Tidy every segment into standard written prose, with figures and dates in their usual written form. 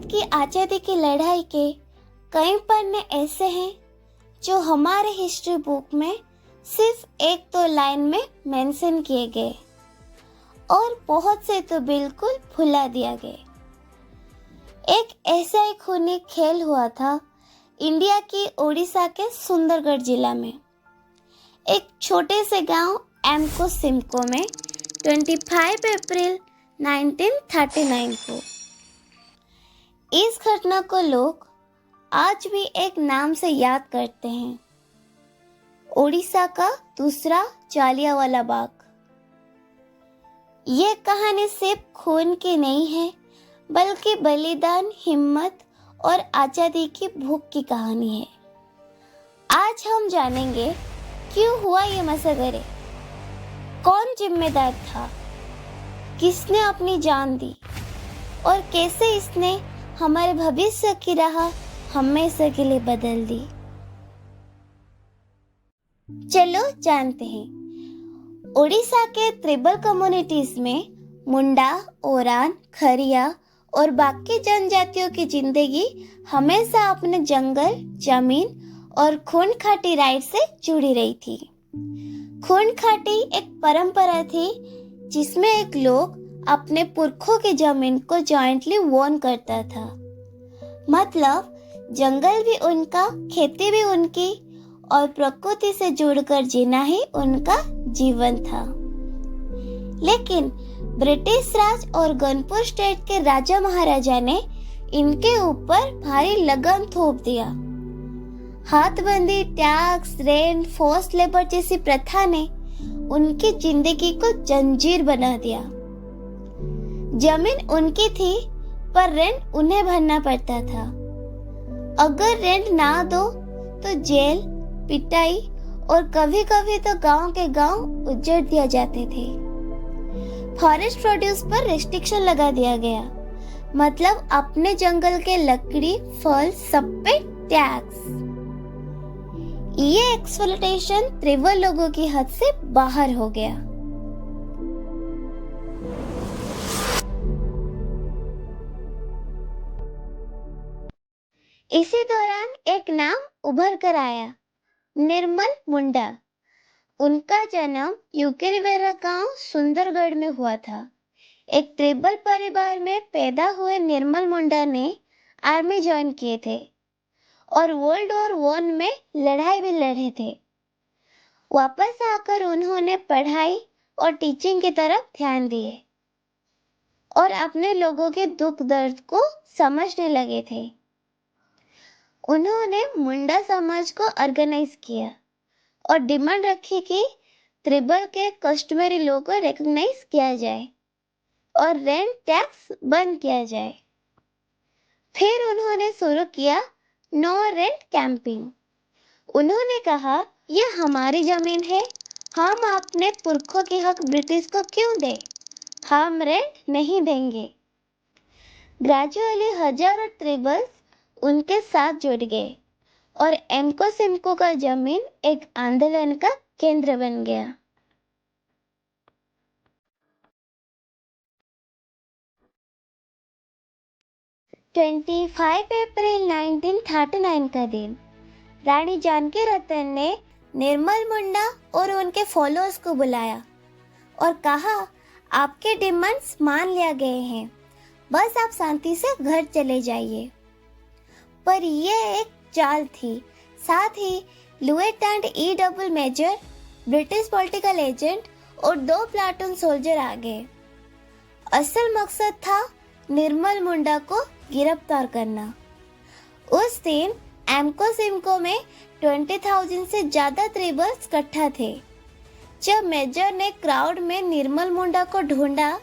भारत की आज़ादी की लड़ाई के कई पन्ने ऐसे हैं जो हमारे हिस्ट्री बुक में सिर्फ एक दो लाइन में मेंशन किए गए और बहुत से तो बिल्कुल भुला दिया गया। एक ऐसा ही खूनी खेल हुआ था इंडिया की उड़ीसा के सुंदरगढ़ जिला में, एक छोटे से गांव एमको सिमको में 25 अप्रैल 1939 को। इस घटना को लोग आज भी एक नाम से याद करते हैं, ओडिशा का दूसरा जालियांवाला बाग। ये कहानी सिर्फ खून की नहीं है, बल्कि बलिदान, हिम्मत और आजादी की भूख की कहानी है। आज हम जानेंगे क्यों हुआ ये मसगरे, कौन जिम्मेदार था, किसने अपनी जान दी और कैसे इसने हमारे भविष्य की राह हमेशा के लिए बदल दी। चलो जानते हैं। ओडिशा के ट्राइबल कम्युनिटीज में मुंडा, ओरान, खरिया और बाकी जनजातियों की जिंदगी हमेशा अपने जंगल, जमीन और खून खाटी राइट से जुड़ी रही थी। खून खाटी एक परंपरा थी जिसमें एक लोग अपने पुरखों की जमीन को जॉइंटली ओन करता था। मतलब जंगल भी उनका, खेती भी उनकी और प्रकृति से जुड़कर जीना ही उनका जीवन था। लेकिन ब्रिटिश राज और गणपुर स्टेट के राजा महाराजा ने इनके ऊपर भारी लगाम थोप दिया। हाथबंदी, टैक्स, रेंट, फोर्स्ड लेबर जैसी प्रथा ने उनकी जिंदगी को जंजीर बना दिया। जमीन उनकी थी पर रेंट उन्हें भरना पड़ता था। अगर रेंट ना दो तो जेल, पिटाई और कभी कभी तो गांव के गांव उजाड़ दिया जाते थे। फॉरेस्ट प्रोड्यूस पर रेस्ट्रिक्शन लगा दिया गया, मतलब अपने जंगल के लकड़ी, फल सब पे टैक्स। ये एक्सप्लॉयटेशन ट्राइबल लोगों की हद से बाहर हो गया। इसी दौरान एक नाम उभर कर आया, निर्मल मुंडा। उनका जन्म यूकेरिवेरा गांव सुंदरगढ़ में हुआ था। एक ट्राइबल परिवार में पैदा हुए निर्मल मुंडा ने आर्मी ज्वाइन किए थे और वर्ल्ड वॉर 1 में लड़ाई भी लड़े थे। वापस आकर उन्होंने पढ़ाई और टीचिंग की तरफ ध्यान दिए और अपने लोगों के दुख दर्द को समझने लगे थे। उन्होंने मुंडा समाज को ऑर्गेनाइज किया और डिमांड रखी कि ट्राइबल के कस्टमरी लोगों को रिकॉग्नाइज किया जाए और रेंट टैक्स बंद किया जाए। फिर उन्होंने शुरू किया नो रेंट कैंपिंग। उन्होंने कहा, यह हमारी जमीन है, हम अपने पुरखों के हक ब्रिटिश को क्यों दें, हम रेंट नहीं देंगे। ग्रेजुअली हजारों ट्राइबल्स उनके साथ जुड़ गए और एमको सिमको का जमीन एक आंदोलन का केंद्र बन गया। अप्रैल 1939 का दिन, रानी जानकी रतन ने निर्मल मुंडा और उनके फॉलोअर्स को बुलाया और कहा, आपके डिमांड्स मान लिया गए हैं, बस आप शांति से घर चले जाइए। पर यह एक चाल थी। साथ ही lieutenant E. Major, British political agent और 2 प्लाटून सोल्जर आ गए। असल मकसद था निर्मल मुंडा को गिरफ्तार करना। उस दिन एमको सिमको में 20,000 से ज्यादा ट्राइबल्स इकट्ठा थे। जब मेजर ने क्राउड में निर्मल मुंडा को ढूंढा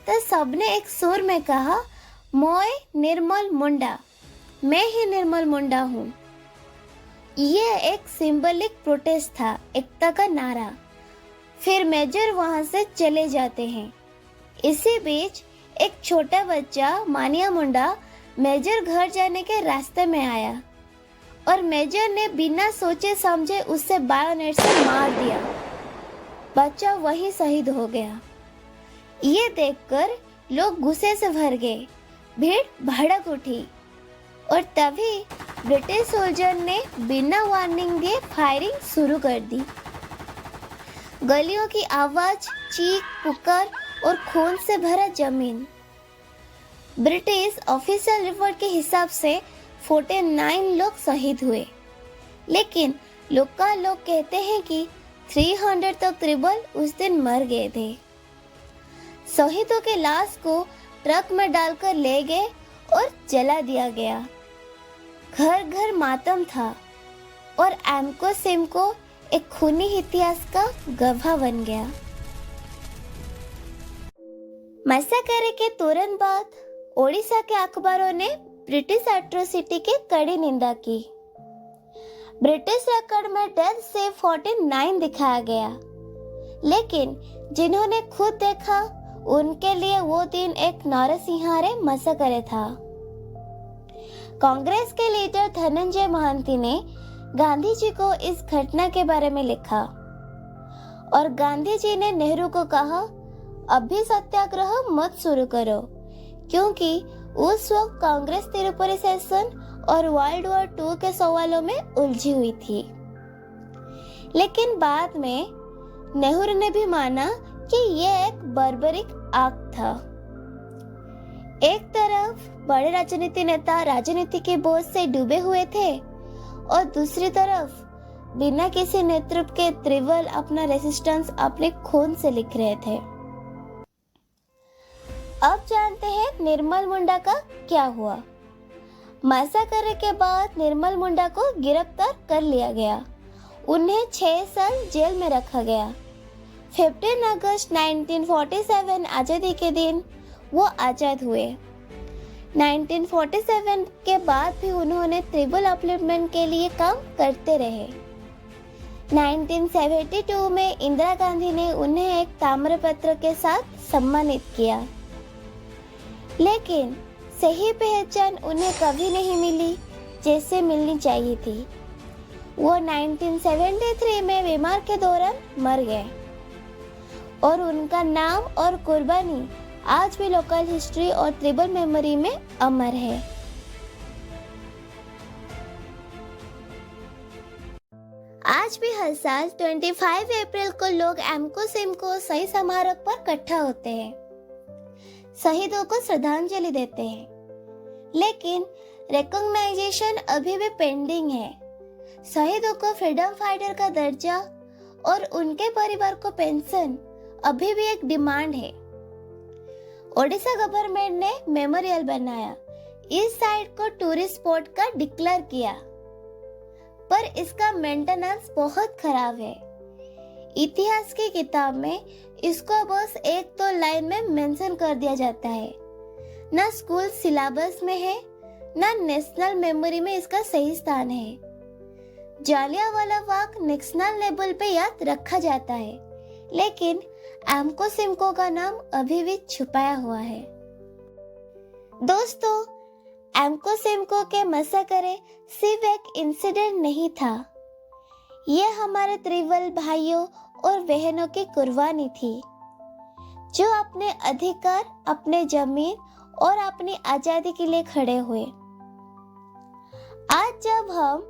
तो सबने एक सुर में कहा, मोय निर्मल मुंडा, मैं ही निर्मल मुंडा हूँ। यह एक सिंबलिक प्रोटेस्ट था, एकता का नारा। फिर मेजर वहां से चले जाते हैं। इसी बीच एक छोटा बच्चा मानिया मुंडा मेजर घर जाने के रास्ते में आया और मेजर ने बिना सोचे समझे उसे बायोनेट से मार दिया। बच्चा वहीं शहीद हो गया। ये देखकर लोग गुस्से से भर गए भीड़ भड़क उठी और तभी ब्रिटिश सोल्जर ने बिना वार्निंग दिए फायरिंग शुरू कर दी। गलियों की आवाज, चीख पुकार और खून से भरा जमीन। ब्रिटिश ऑफिशियल रिपोर्ट के हिसाब से 49 लोग शहीद हुए, लेकिन लोकल लोग कहते हैं कि 300 तक त्रिबल उस दिन मर गए थे। शहीदों के लाश को ट्रक में डालकर ले गए और जला दिया गया। घर घर मातम था और एमको सिमको एक खूनी इतिहास का गवाह बन गया। मैसाकर के तुरंत बाद ओडिशा के अखबारों ने ब्रिटिश एट्रोसिटी की कड़ी निंदा की। ब्रिटिश रिकॉर्ड में डेथ से 49 दिखाया गया, लेकिन जिन्होंने खुद देखा उनके लिए वो दिन एक नरसिंहारे मैसाकर था। कांग्रेस के लीडर धनंजय महांती ने गांधी जी को इस घटना के बारे में लिखा और गांधी जी ने नेहरू को कहा, अभी सत्याग्रह मत शुरू करो, क्योंकि उस वक्त कांग्रेस त्रिपुरी शासन और वर्ल्ड वॉर 2 के सवालों में उलझी हुई थी। लेकिन बाद में नेहरू ने भी माना कि यह एक बार्बरिक एक्ट था। एक तरफ बड़े राजनीति नेता राजनीति के बोझ से डूबे हुए थे और दूसरी तरफ बिना किसी नेतृत्व के त्रिबल अपना रेजिस्टेंस अपने खून से लिख रहे थे। अब जानते हैं निर्मल मुंडा का क्या हुआ। मैसाकर के बाद निर्मल मुंडा को गिरफ्तार कर लिया गया। उन्हें 6 साल जेल में रखा गया। 15 अगस्त 1947 आजादी के दिन वो आजाद हुए। 1947 के बाद भी उन्होंने ट्रिबल अपलिफ्टमेंट के लिए काम करते रहे। 1972 में इंदिरा गांधी ने उन्हें एक ताम्रपत्र के साथ सम्मानित किया, लेकिन सही पहचान उन्हें कभी नहीं मिली जैसे मिलनी चाहिए थी। वो 1973 में बीमार के दौरान मर गए और उनका नाम और कुर्बानी आज भी लोकल हिस्ट्री और ट्रिबल मेमोरी में अमर है। आज भी हर साल 25 अप्रैल को लोग एमको सिमको शहीद समारोह पर इकट्ठा होते हैं, शहीदों को श्रद्धांजलि देते हैं, लेकिन रिकॉग्नाइजेशन अभी भी पेंडिंग है। शहीदों को फ्रीडम फाइटर का दर्जा और उनके परिवार को पेंशन अभी भी एक डिमांड है। ओडिशा गवर्नमेंट ने मेमोरियल बनाया, इस साइट को टूरिस्ट स्पॉट का डिक्लेयर किया, पर इसका मेंटेनेंस बहुत खराब है। इतिहास की किताब में इसको बस 1-2 लाइन में मेंशन कर दिया जाता है। ना स्कूल सिलेबस में है, ना नेशनल मेमोरी में इसका सही स्थान है। जालियांवाला बाग नेशनल लेवल पे याद रखा जाता है, लेकिन एमको सिमको का नाम अभी भी छुपाया हुआ है। दोस्तों, एमको सिमको के मैसाकर सिर्फ एक इंसिडेंट नहीं था, यह हमारे त्रिबल भाइयों और बहनों की कुर्बानी थी, जो अपने अधिकार, अपने जमीन और अपनी आजादी के लिए खड़े हुए। आज जब हम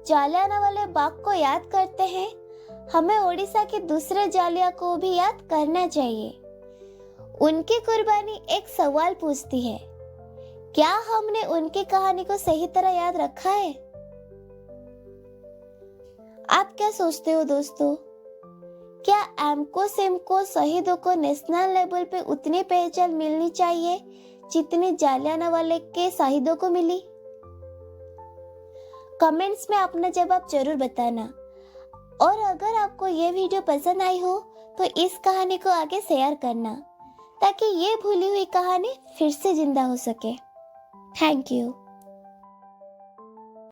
जालियांवाला बाग को याद करते हैं, हमें ओडिशा के दूसरे जालिया को भी याद करना चाहिए। उनकी कुर्बानी एक सवाल पूछती है, क्या हमने उनकी कहानी को सही तरह याद रखा है? आप क्या सोचते हो दोस्तों? क्या एमको सिमको शहीदों को नेशनल लेवल पे उतनी पहचान मिलनी चाहिए जितनी जालियांवाला के शहीदों को मिली? कमेंट्स में अपना जवाब जरूर बताना। और अगर आपको ये वीडियो पसंद आई हो तो इस कहानी को आगे शेयर करना, ताकि ये भूली हुई कहानी फिर से जिंदा हो सके। Thank you.